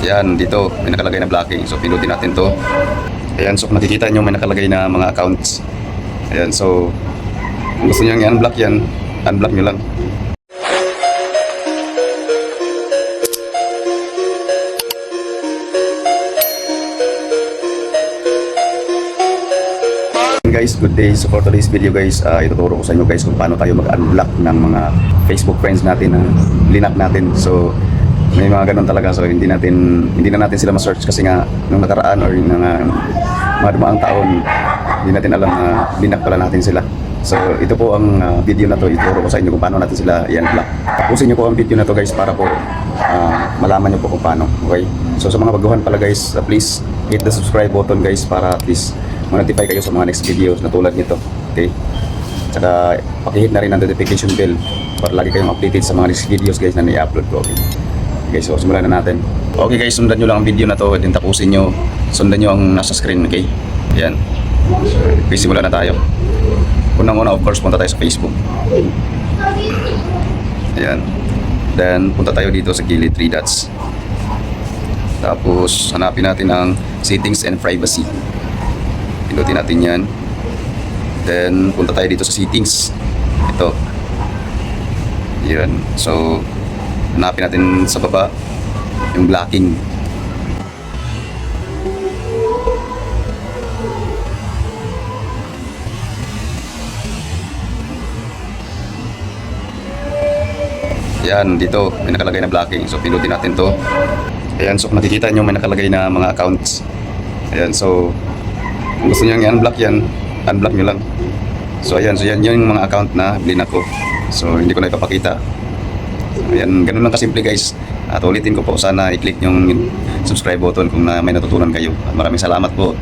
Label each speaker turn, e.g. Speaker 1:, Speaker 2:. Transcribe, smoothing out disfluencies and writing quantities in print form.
Speaker 1: Yan, dito may nakalagay na blocking. So pinutin natin to. Ayan, so kung nakikita nyo may nakalagay na mga accounts. Ayan, so kung gusto nyo i-unblock yan, unblock nyo lang. Guys, good day. So for today's video guys, ituturo ko sa inyo guys kung paano tayo mag-unblock ng mga Facebook friends natin na linap natin. So may mga ganun talaga, so hindi na natin sila ma-search kasi nga nung nakaraan or yung mga dumaang taon hindi natin alam na linap pala natin sila. So ito po ang video na to, ituturo ko sa inyo kung paano natin sila i-unblock. Tapusin nyo po ang video na to guys para po malaman nyo po kung paano. Okay? So sa mga baguhan pala guys, please hit the subscribe button guys para at least ma-notify kayo sa mga next videos na tulad nito. Okay? Tsaka pakihit na rin ang notification bell para lagi kayong updated sa mga next videos guys na i-upload ko. Okay? Okay, so simulan na natin. Okay guys, sundan nyo lang ang video na to, din tapusin nyo. Sundan nyo ang nasa screen, okay? Ayan. Okay, simulan na tayo. Unang-una, of course, punta tayo sa Facebook. Ayan. Then, punta tayo dito sa gilid, 3 dots. Tapos, hanapin natin ang settings and privacy. Pinutin natin yan. Then, punta tayo dito sa settings. Ito. Yan. So, hanapin natin sa baba yung blocking. Yan, dito may nakalagay na blocking. So, pinutin natin to. Ayan, so kung nakikita nyo may nakalagay na mga accounts. Ayan, so kung gusto nyo i-unblock yan, unblock nyo lang. So ayan, so yan yung mga account na blinak ko. So hindi ko na ipapakita. Ayan, ganun lang kasimple guys. At ulitin ko po, sana i-click yung subscribe button kung may natutunan kayo. At maraming salamat po.